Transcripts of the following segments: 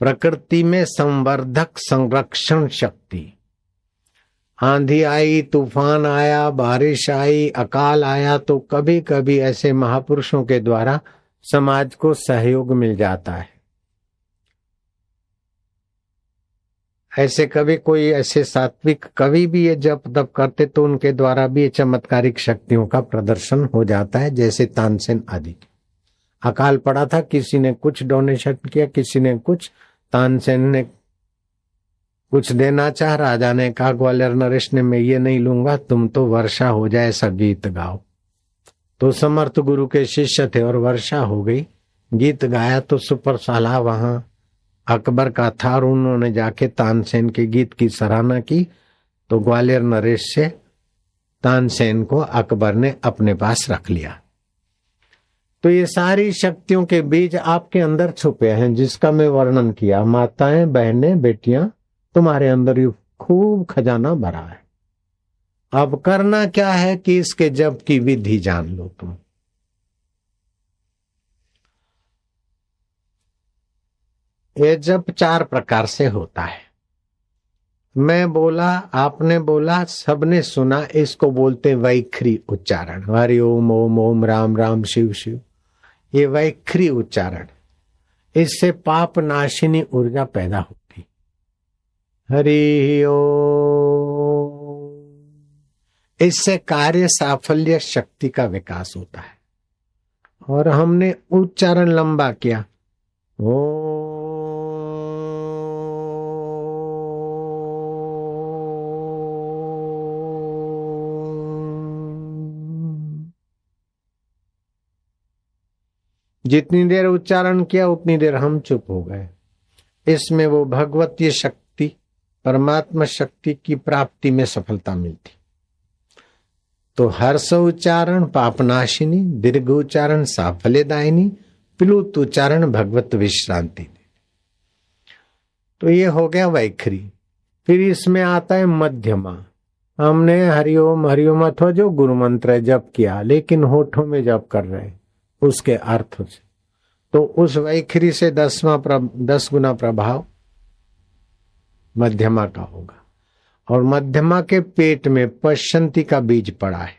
प्रकृति में संवर्धक संरक्षण शक्ति। आंधी आई, तूफान आया, बारिश आई, अकाल आया, तो कभी कभी ऐसे महापुरुषों के द्वारा समाज को सहयोग मिल जाता है। ऐसे कभी कोई ऐसे सात्विक कवि भी ये जप तप करते तो उनके द्वारा भी चमत्कारिक शक्तियों का प्रदर्शन हो जाता है, जैसे तानसेन आदि। अकाल पड़ा था, किसी ने कुछ डोनेशन किया, किसी ने कुछ, तानसेन ने कुछ देना चाह, राजा ने कहा ग्वालियर नरेश ने मैं ये नहीं लूंगा, तुम तो वर्षा हो जाए ऐसा गीत गाओ। तो समर्थ गुरु के शिष्य थे और वर्षा हो गई। गीत गाया तो सुपर साला वहां अकबर का था और उन्होंने जाके तानसेन के गीत की सराहना की। तो ग्वालियर नरेश से तानसेन को अकबर ने अपने पास रख लिया। तो ये सारी शक्तियों के बीज आपके अंदर छुपे हैं, जिसका मैं वर्णन किया। माताएं, बहनें, बेटियां, तुम्हारे अंदर ये खूब खजाना भरा है। अब करना क्या है कि इसके जप की विधि जान लो तुम। ये जप 4 प्रकार से होता है। मैं बोला, आपने बोला, सबने सुना। इसको बोलते वैखरी उच्चारण। हरि ओम, ओम ओम, राम राम, शिव शिव। ये वैखरी उच्चारण, इससे पाप नाशिनी ऊर्जा पैदा होती। हरि ओम, इससे कार्य साफल्य शक्ति का विकास होता है। और हमने उच्चारण लंबा किया, ओ जितनी देर उच्चारण किया उतनी देर हम चुप हो गए। इसमें वो भगवतीय शक्ति, परमात्मा शक्ति की प्राप्ति में सफलता मिलती। तो हर्ष उच्चारण पापनाशिनी, दीर्घ उच्चारण साफल्यदायिनी, प्लुत उच्चारण भगवत विश्रांति। तो ये हो गया वैखरी। फिर इसमें आता है मध्यमा। हमने हरिओम हरिओम अथवा जो गुरु मंत्र जप किया, लेकिन होठों में जप कर रहे उसके अर्थ से, तो उस वैखरी से 10 गुना प्रभाव मध्यमा का होगा। और मध्यमा के पेट में पश्चंती का बीज पड़ा है।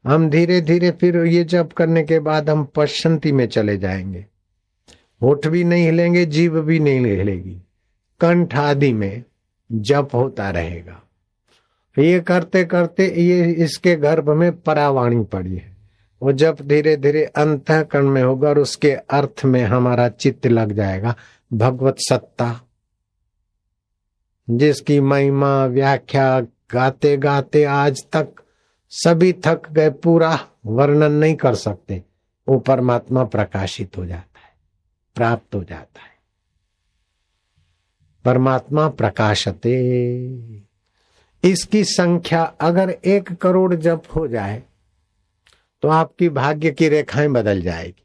हम धीरे धीरे फिर ये जप करने के बाद हम पश्चंती में चले जाएंगे। होठ भी नहीं हिलेंगे, जीभ भी नहीं हिलेगी, कंठ आदि में जप होता रहेगा। ये करते करते ये इसके गर्भ में परावाणी पड़ी है। वो जप धीरे धीरे अंतःकरण में होगा और उसके अर्थ में हमारा चित्त लग जाएगा। भगवत सत्ता, जिसकी महिमा व्याख्या गाते गाते आज तक सभी थक गए, पूरा वर्णन नहीं कर सकते। वो परमात्मा प्रकाशित हो जाता है, प्राप्त हो जाता है। परमात्मा प्रकाशते। इसकी संख्या अगर 1 करोड़ जप हो जाए तो आपकी भाग्य की रेखाएं बदल जाएगी।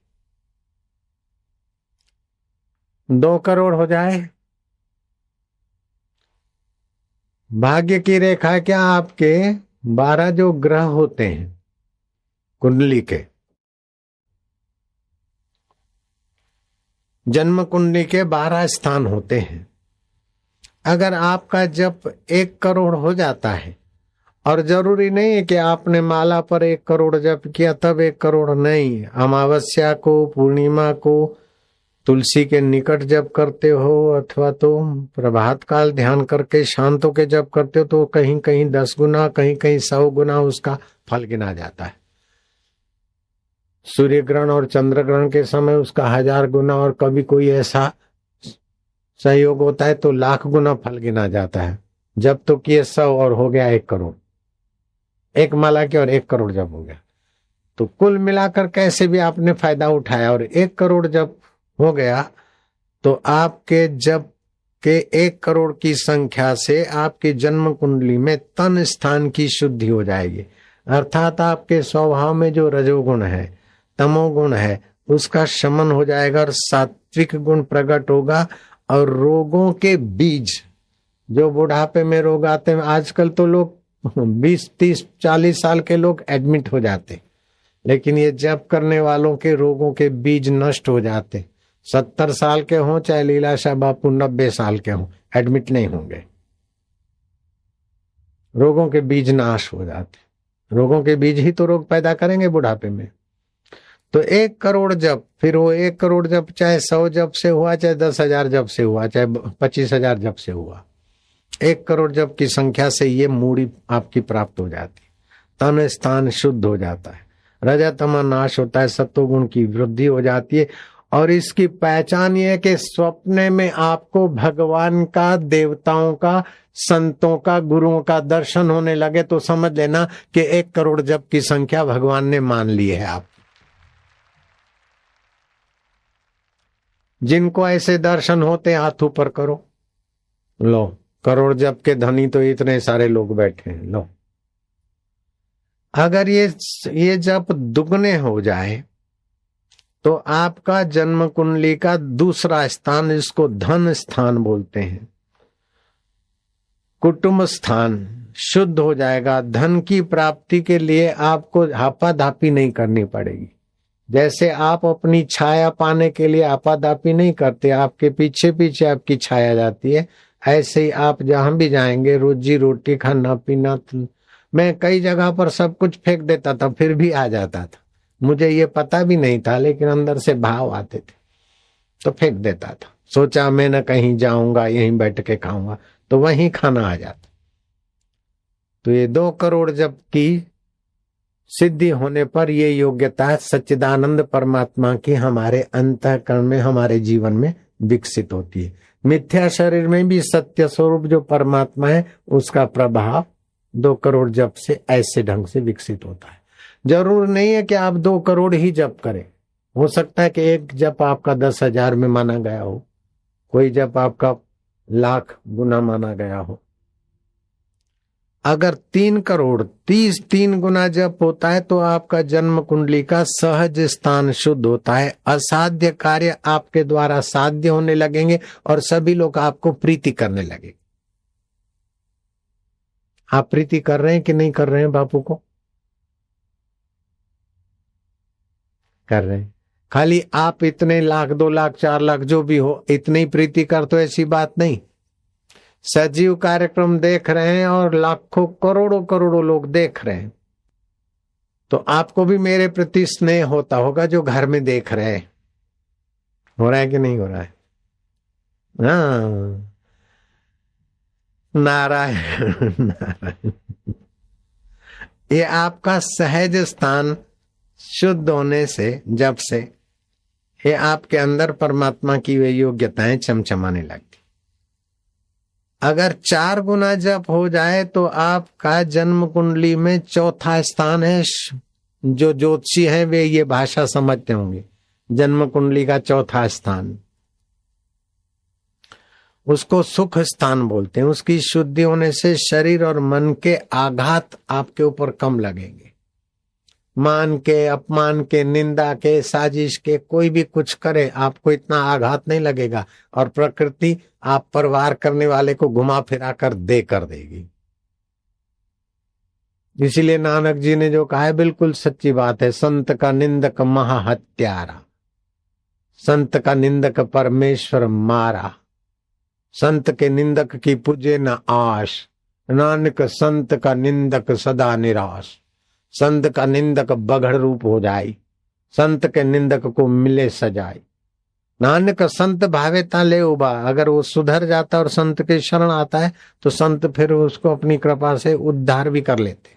2 करोड़ हो जाए, भाग्य की रेखा क्या, आपके 12 जो ग्रह होते हैं कुंडली के, जन्म कुंडली के 12 स्थान होते हैं। अगर आपका जप 1 करोड़ हो जाता है, और जरूरी नहीं है कि आपने माला पर 1 करोड़ जप किया तब 1 करोड़, नहीं। अमावस्या को, पूर्णिमा को, तुलसी के निकट जप करते हो, अथवा तो प्रभात काल ध्यान करके शांतों के जप करते हो, तो कहीं कहीं 10 गुना, कहीं कहीं 100 गुना उसका फल गिना जाता है। सूर्य ग्रहण और चंद्र ग्रहण के समय उसका 1000 गुना, और कभी कोई ऐसा सहयोग होता है तो 1,00,000 गुना फल गिना जाता है। जब तो किए 100 और हो गया 1 करोड़। 1 माला के और 1 करोड़ जब हो गया, तो कुल मिलाकर कैसे भी आपने फायदा उठाया। और 1 करोड़ जब हो गया तो आपके जब के 1 करोड़ की संख्या से आपकी जन्म कुंडली में तन स्थान की शुद्धि हो जाएगी। अर्थात आपके स्वभाव में जो रजोगुण है, तमोगुण है, उसका शमन हो जाएगा और सात्विक गुण प्रकट होगा। और रोगों के बीज, जो बुढ़ापे में रोग आते हैं, आजकल तो लोग 20, 30, 40 साल के लोग एडमिट हो जाते, लेकिन ये जप करने वालों के रोगों के बीज नष्ट हो जाते। 70 साल के हों चाहे लीलाशाह बापू 90 साल के हों, एडमिट नहीं होंगे। रोगों के बीज नाश हो जाते, रोगों के बीज ही तो रोग पैदा करेंगे बुढ़ापे में। तो 1 करोड़ जप, फिर वो 1 करोड़ जप चाहे 100 जप से हुआ, चाहे 10,000 जप से हुआ, चाहे 25,000 जप से हुआ, 1 करोड़ जप की संख्या से ये मूड़ी आपकी प्राप्त हो जाती, तन स्थान शुद्ध हो जाता है, रजतमा नाश होता है, सत्वगुण की वृद्धि हो जाती है। और इसकी पहचान ये है कि स्वप्न में आपको भगवान का, देवताओं का, संतों का, गुरुओं का दर्शन होने लगे तो समझ लेना कि 1 करोड़ जप की संख्या भगवान ने मान ली है। आप जिनको ऐसे दर्शन होते हाथ ऊपर करो। लो, करोड़ जप के धनी तो इतने सारे लोग बैठे हैं। लो, अगर ये जप दुगने हो जाए तो आपका जन्म कुंडली का दूसरा स्थान, जिसको धन स्थान बोलते हैं, कुटुंब स्थान शुद्ध हो जाएगा। धन की प्राप्ति के लिए आपको हापाधापी नहीं करनी पड़ेगी। जैसे आप अपनी छाया पाने के लिए आपादापी नहीं करते, आपके पीछे पीछे आपकी छाया जाती है, ऐसे ही आप जहां भी जाएंगे रोजी रोटी, खाना पीना, मैं कई जगह पर सब कुछ फेंक देता था फिर भी आ जाता था, मुझे ये पता भी नहीं था, लेकिन अंदर से भाव आते थे तो फेंक देता था। सोचा मैं न कहीं जाऊंगा, यहीं बैठ के खाऊंगा, तो वहीं खाना आ जाता। तो ये 2 करोड़ जब की सिद्धि होने पर ये योग्यता सच्चिदानंद परमात्मा की हमारे अंतःकरण में, हमारे जीवन में विकसित होती है। मिथ्या शरीर में भी सत्य स्वरूप जो परमात्मा है उसका प्रभाव 2 करोड़ जप से ऐसे ढंग से विकसित होता है। जरूर नहीं है कि आप 2 करोड़ ही जप करें, हो सकता है कि एक जप आपका 10,000 में माना गया हो, कोई जप आपका लाख गुना माना गया हो। अगर 3 करोड़ 3 गुना जप होता है तो आपका जन्म कुंडली का सहज स्थान शुद्ध होता है, असाध्य कार्य आपके द्वारा साध्य होने लगेंगे और सभी लोग आपको प्रीति करने लगेंगे। आप प्रीति कर रहे हैं कि नहीं कर रहे हैं बापू को? कर रहे हैं। खाली आप इतने लाख, 2 लाख, 4 लाख जो भी हो, इतनी प्रीति कर, तो ऐसी बात नहीं। सजीव कार्यक्रम देख रहे हैं और लाखों करोड़ों करोड़ों लोग देख रहे हैं, तो आपको भी मेरे प्रति स्नेह होता होगा जो घर में देख रहे हैं। हो रहा है कि नहीं हो रहा है? हाँ, नारायण नारायण। ये आपका सहज स्थान शुद्ध होने से, जब से ये आपके अंदर परमात्मा की वे योग्यताएं चमचमाने लगती। अगर 4 गुना जप हो जाए तो आपका जन्म कुंडली में चौथा स्थान है। जो ज्योतिषी हैं वे ये भाषा समझते होंगे, जन्म कुंडली का चौथा स्थान, उसको सुख स्थान बोलते हैं। उसकी शुद्धि होने से शरीर और मन के आघात आपके ऊपर कम लगेंगे। मान के, अपमान के, निंदा के, साजिश के, कोई भी कुछ करे आपको इतना आघात नहीं लगेगा, और प्रकृति आप पर वार करने वाले को घुमा फिरा कर दे कर देगी। इसीलिए नानक जी ने जो कहा है बिल्कुल सच्ची बात है, संत का निंदक महा हत्यारा, संत का निंदक परमेश्वर मारा, संत के निंदक की पूजे न आश, नानक संत का निंदक सदा निराश, संत का निंदक बगड़ रूप हो जाए, संत के निंदक को मिले सजाए। नानक संत भावेता ले उबा, अगर वो सुधर जाता और संत के शरण आता है तो संत फिर उसको अपनी कृपा से उद्धार भी कर लेते।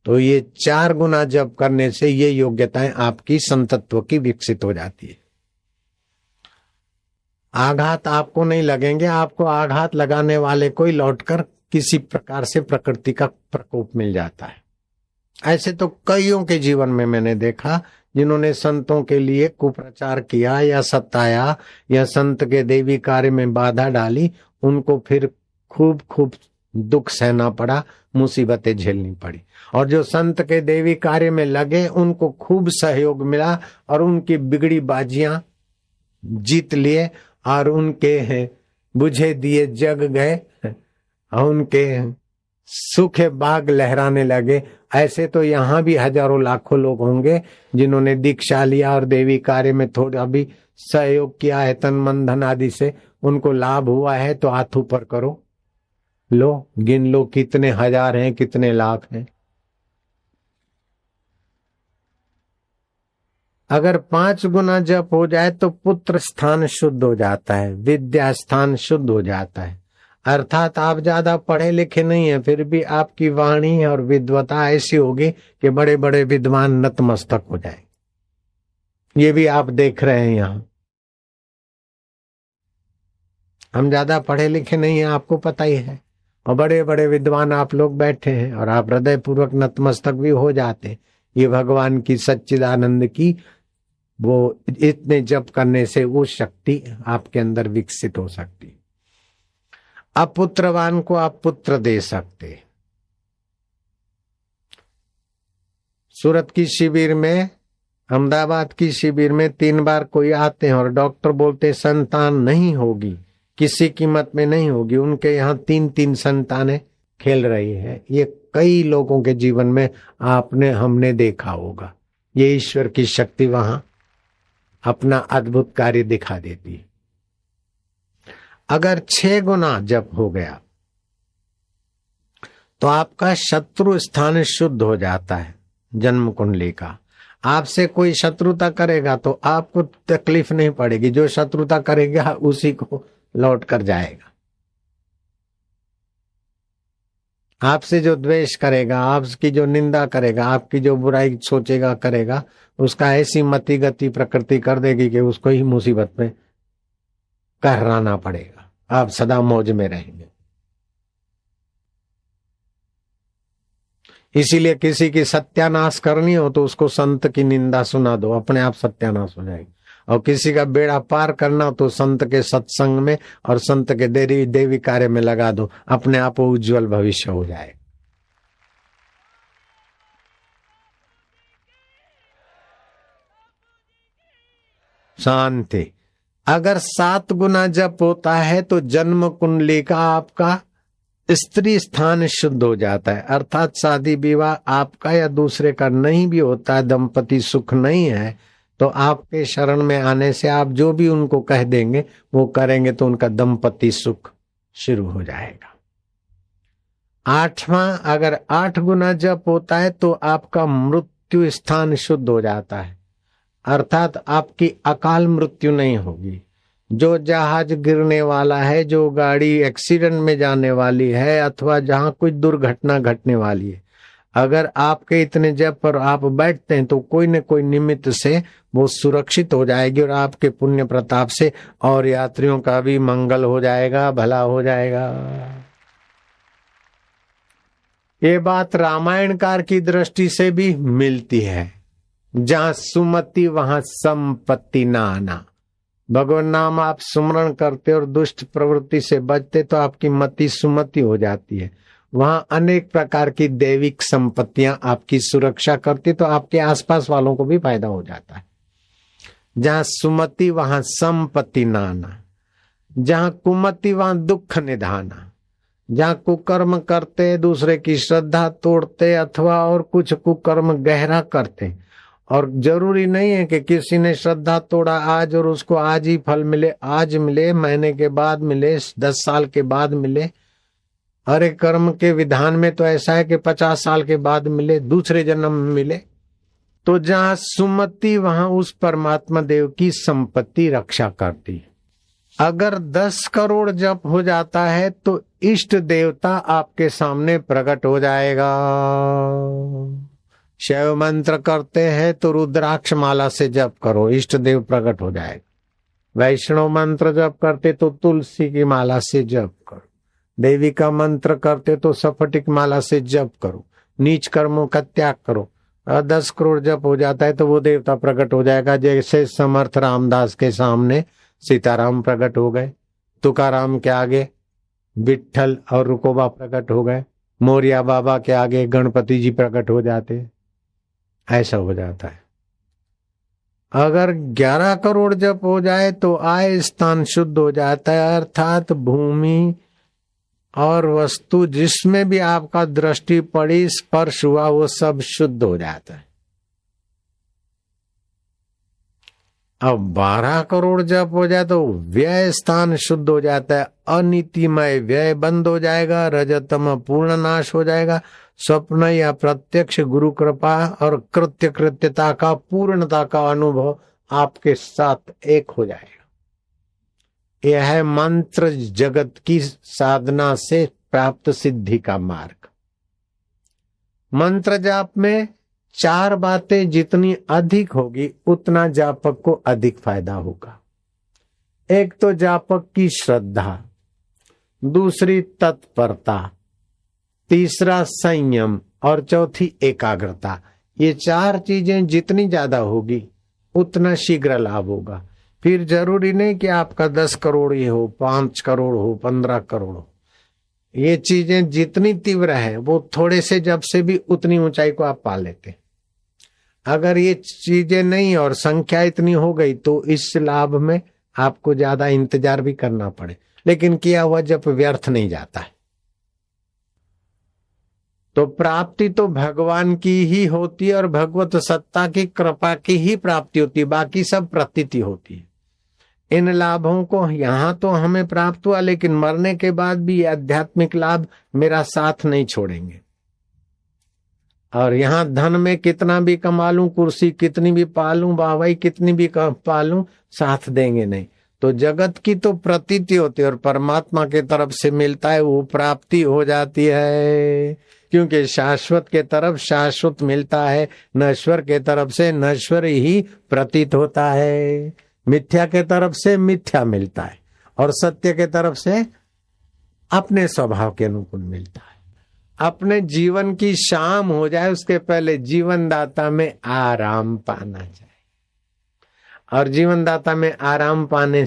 तो ये 4 गुना जप करने से ये योग्यताएं आपकी संतत्व की विकसित हो जाती है। आघात आपको नहीं लगेंगे, आपको आघात लगाने वाले को ही लौटकर किसी प्रकार से प्रकृति का प्रकोप मिल जाता है। ऐसे तो कईयों के जीवन में मैंने देखा, जिन्होंने संतों के लिए कुप्रचार किया या सताया या संत के देवी कार्य में बाधा डाली, उनको फिर खूब दुख सहना पड़ा, मुसीबतें झेलनी पड़ी। और जो संत के देवी कार्य में लगे उनको खूब सहयोग मिला और उनकी बिगड़ी बाजियां जीत लिए और उनके बुझे दिए जग गए और उनके सूखे बाग लहराने लगे। ऐसे तो यहाँ भी हजारों लाखों लोग होंगे जिन्होंने दीक्षा लिया और देवी कार्य में थोड़ा भी सहयोग किया है तन मन धन आदि से, उनको लाभ हुआ है तो हाथ ऊपर करो, लो गिन लो कितने हजार हैं, कितने लाख हैं। अगर 5 गुना जप हो जाए तो पुत्र स्थान शुद्ध हो जाता है, विद्या स्थान शुद्ध हो जाता है। अर्थात आप ज्यादा पढ़े लिखे नहीं है, फिर भी आपकी वाणी और विद्वता ऐसी होगी कि बड़े बड़े विद्वान नतमस्तक हो जाएंगे। ये भी आप देख रहे हैं यहाँ। हम ज्यादा पढ़े लिखे नहीं है, आपको पता ही है, और बड़े बड़े विद्वान आप लोग बैठे हैं और आप हृदय पूर्वक नतमस्तक भी हो जाते। ये भगवान की सच्चिदानंद की वो इतने जप करने से वो शक्ति आपके अंदर विकसित हो सकती। अपुत्रवान को आप पुत्र दे सकते। सूरत की शिविर में, अहमदाबाद की शिविर में 3 बार कोई आते हैं और डॉक्टर बोलते संतान नहीं होगी, किसी कीमत में नहीं होगी। उनके यहाँ 3-3 संतानें खेल रही है। ये कई लोगों के जीवन में हमने देखा होगा। ये ईश्वर की शक्ति वहां अपना अद्भुत कार्य दिखा देती है। अगर 6 गुना जप हो गया तो आपका शत्रु स्थान शुद्ध हो जाता है। जन्म कुंडली का आपसे कोई शत्रुता करेगा तो आपको तकलीफ नहीं पड़ेगी, जो शत्रुता करेगा उसी को लौट कर जाएगा। आपसे जो द्वेष करेगा, आपकी जो निंदा करेगा, आपकी जो बुराई सोचेगा करेगा, उसका ऐसी मति गति प्रकृति कर देगी कि उसको ही मुसीबत में कहराना पड़ेगा। आप सदा मौज में रहेंगे। इसीलिए किसी की सत्यानाश करनी हो तो उसको संत की निंदा सुना दो, अपने आप सत्यानाश हो जाएगी। और किसी का बेड़ा पार करना हो तो संत के सत्संग में और संत के देवी कार्य में लगा दो, अपने आप उज्जवल भविष्य हो जाए। शांति। अगर 7 गुना जप होता है तो जन्म कुंडली का आपका स्त्री स्थान शुद्ध हो जाता है। अर्थात शादी विवाह आपका या दूसरे का नहीं भी होता है, दंपति सुख नहीं है, तो आपके शरण में आने से आप जो भी उनको कह देंगे वो करेंगे तो उनका दंपति सुख शुरू हो जाएगा। 8वां, अगर 8 गुना जप होता है तो आपका मृत्यु स्थान शुद्ध हो जाता है। अर्थात आपकी अकाल मृत्यु नहीं होगी। जो जहाज गिरने वाला है, जो गाड़ी एक्सीडेंट में जाने वाली है, अथवा जहां कोई दुर्घटना घटने वाली है, अगर आपके इतने जप पर आप बैठते हैं तो कोई न कोई निमित्त से वो सुरक्षित हो जाएगी और आपके पुण्य प्रताप से और यात्रियों का भी मंगल हो जाएगा, भला हो जाएगा। ये बात रामायणकार की दृष्टि से भी मिलती है। जहां सुमति वहां संपत्ति ना आना। भगवान नाम आप सुमरण करते और दुष्ट प्रवृत्ति से बचते तो आपकी मति सुमति हो जाती है। वहां अनेक प्रकार की दैविक संपत्तियां आपकी सुरक्षा करती, तो आपके आसपास वालों को भी फायदा हो जाता है। जहां सुमति वहां संपत्ति नाना, जहां कुमति वहां दुख निधाना। जहां कुकर्म करते, दूसरे की श्रद्धा तोड़ते अथवा और कुछ कुकर्म गहरा करते, और जरूरी नहीं है कि किसी ने श्रद्धा तोड़ा आज और उसको आज ही फल मिले, आज मिले, महीने के बाद मिले, 10 साल के बाद मिले। हरे कर्म के विधान में तो ऐसा है कि 50 साल के बाद मिले, दूसरे जन्म में मिले। तो जहां सुमति वहां उस परमात्मा देव की संपत्ति रक्षा करती। अगर 10 करोड़ जप हो जाता है तो इष्ट देवता आपके सामने प्रकट हो जाएगा। शैव मंत्र करते हैं तो रुद्राक्ष माला से जप करो, इष्ट देव प्रकट हो जाएगा। वैष्णव मंत्र जप करते तो तुलसी की माला से जप करो। देवी का मंत्र करते तो सफटिक माला से जप करो। नीच कर्मों का त्याग करो। 10 करोड़ जप हो जाता है तो वो देवता प्रकट हो जाएगा। जैसे समर्थ रामदास के सामने सीताराम प्रकट हो गए, तुकाराम के आगे विठल और रुकोबा प्रकट हो गए, मोरिया बाबा के आगे गणपति जी प्रकट हो जाते। ऐसा हो जाता है। अगर 11 करोड़ जप हो जाए तो आय स्थान शुद्ध हो जाता है। अर्थात भूमि और वस्तु जिसमें भी आपका दृष्टि पड़ी, स्पर्श हुआ, वो सब शुद्ध हो जाता है। अब 12 करोड़ जप हो जाए तो व्यय स्थान शुद्ध हो जाता है, अनितिमय व्यय बंद हो जाएगा, रजतम पूर्ण नाश हो जाएगा, स्वप्न या प्रत्यक्ष गुरु कृपा और कृत्यता का पूर्णता का अनुभव आपके साथ एक हो जाएगा। यह है मंत्र जगत की साधना से प्राप्त सिद्धि का मार्ग। मंत्र जाप में 4 बातें जितनी अधिक होगी उतना जापक को अधिक फायदा होगा। एक तो जापक की श्रद्धा, दूसरी तत्परता, तीसरा संयम और चौथी एकाग्रता। ये 4 चीजें जितनी ज्यादा होगी उतना शीघ्र लाभ होगा। फिर जरूरी नहीं कि आपका 10 करोड़ ही हो, 5 करोड़ हो, 15 करोड़ हो। ये चीजें जितनी तीव्र है वो थोड़े से जब से भी उतनी ऊंचाई को आप पा लेते। अगर ये चीजें नहीं और संख्या इतनी हो गई तो इस लाभ में आपको ज्यादा इंतजार भी करना पड़े, लेकिन किया हुआ जब व्यर्थ नहीं जाता है। तो प्राप्ति तो भगवान की ही होती है और भगवत सत्ता की कृपा की ही प्राप्ति होती है, बाकी सब प्रतीति होती है। इन लाभों को यहाँ तो हमें प्राप्त हुआ, लेकिन मरने के बाद भी आध्यात्मिक लाभ मेरा साथ नहीं छोड़ेंगे। और यहाँ धन में कितना भी कमा लूं, कुर्सी कितनी भी पालूं, बावाई कितनी भी पालूं, साथ देंगे नहीं। तो जगत की तो प्रतीति होती है और परमात्मा के तरफ से मिलता है वो प्राप्ति हो जाती है, क्योंकि शाश्वत के तरफ शाश्वत मिलता है, नश्वर के तरफ से नश्वर ही प्रतीत होता है, मिथ्या के तरफ से मिथ्या मिलता है और सत्य के तरफ से अपने स्वभाव के अनुकूल मिलता है। अपने जीवन की शाम हो जाए उसके पहले जीवन दाता में आराम पाना चाहिए। और जीवन दाता में आराम पाने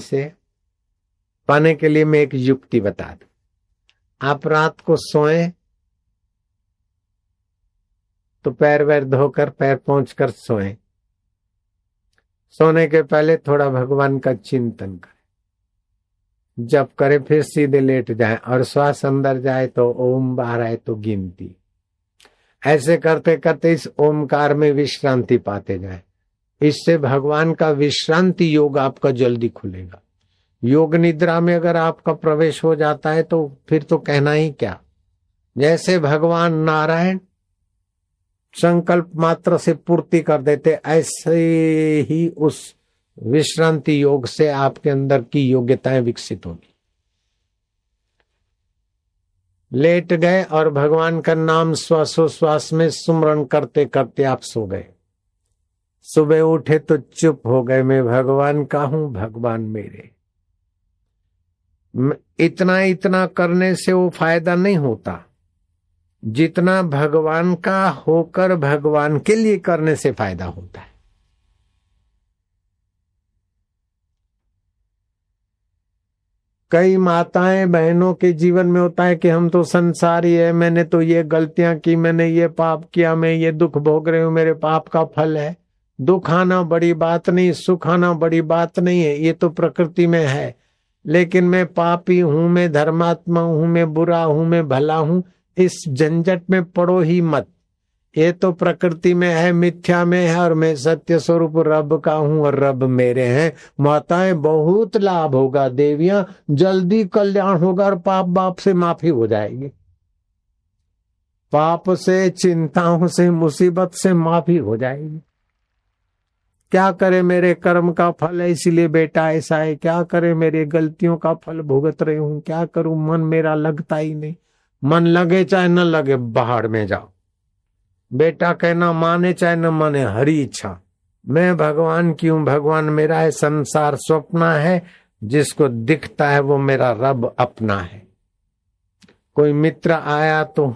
के लिए मैं एक युक्ति बता दूं। आप रात को सोएं तो पैर वैर धोकर पैर पहुंचकर सोएं। सोने के पहले थोड़ा भगवान का चिंतन करें, जप करें, फिर सीधे लेट जाएं और श्वास अंदर जाए तो ओम, बाहर आए तो गिनती। ऐसे करते करते इस ओमकार में विश्रांति पाते जाएं। इससे भगवान का विश्रांति योग आपका जल्दी खुलेगा। योग निद्रा में अगर आपका प्रवेश हो जाता है तो फिर तो कहना ही क्या। जैसे भगवान नारायण संकल्प मात्र से पूर्ति कर देते, ऐसे ही उस विश्रांति योग से आपके अंदर की योग्यताएं विकसित होगी। लेट गए और भगवान का नाम श्वासोश्वास में सुमरण करते करते आप सो गए। सुबह उठे तो चुप हो गए, मैं भगवान का हूं, भगवान मेरे। इतना इतना करने से वो फायदा नहीं होता जितना भगवान का होकर भगवान के लिए करने से फायदा होता है। कई माताएं बहनों के जीवन में होता है कि हम तो संसारी है, मैंने तो ये गलतियां की, मैंने ये पाप किया, मैं ये दुख भोग रही हूं, मेरे पाप का फल है। दुख आना बड़ी बात नहीं, सुख आना बड़ी बात नहीं है, ये तो प्रकृति में है। लेकिन मैं पापी हूं, मैं धर्मात्मा हूं, मैं बुरा हूं, मैं भला हूं, इस झंझट में पड़ो ही मत। ये तो प्रकृति में है, मिथ्या में है, और मैं सत्य स्वरूप रब का हूं और रब मेरे हैं। माताएं बहुत लाभ होगा, देवियां जल्दी कल्याण होगा और पाप बाप से माफी हो जाएगी। पाप से, चिंताओं से, मुसीबत से माफी हो जाएगी। क्या करे, मेरे कर्म का फल है इसीलिए बेटा ऐसा है, क्या करे, मेरे गलतियों का फल भुगत रही हूं, क्या करूं, मन मेरा लगता ही नहीं। मन लगे चाहे न लगे, बाहर में जाओ। बेटा कहना माने चाहे न माने, हरी इच्छा। मैं भगवान की हूं, भगवान मेरा है, संसार स्वप्न है, जिसको दिखता है वो मेरा रब अपना है। कोई मित्र आया तो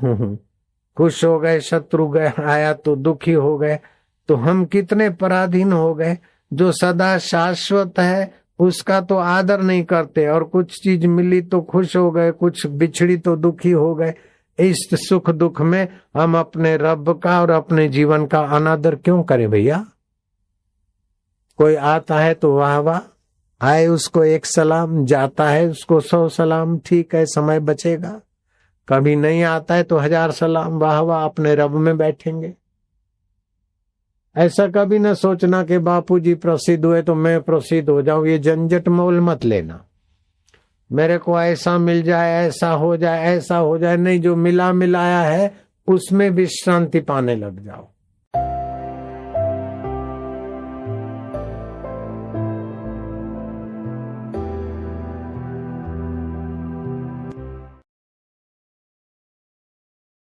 खुश हो गए, शत्रु गए आया तो दुखी हो गए, तो हम कितने पराधीन हो गए। जो सदा शाश्वत है उसका तो आदर नहीं करते, और कुछ चीज मिली तो खुश हो गए, कुछ बिछड़ी तो दुखी हो गए। इस सुख दुख में हम अपने रब का और अपने जीवन का अनादर क्यों करें भैया। कोई आता है तो वाह वाह, आए उसको एक सलाम, जाता है उसको 100 सलाम, ठीक है समय बचेगा। कभी नहीं आता है तो 1000 सलाम, वाह वाह, अपने रब में बैठेंगे। ऐसा कभी न सोचना कि बापूजी प्रसिद्ध हुए तो मैं प्रसिद्ध हो जाऊं। ये झंझट मोल मत लेना, मेरे को ऐसा मिल जाए, ऐसा हो जाए, ऐसा हो जाए, नहीं। जो मिला मिलाया है उसमें विश्रांति पाने लग जाओ।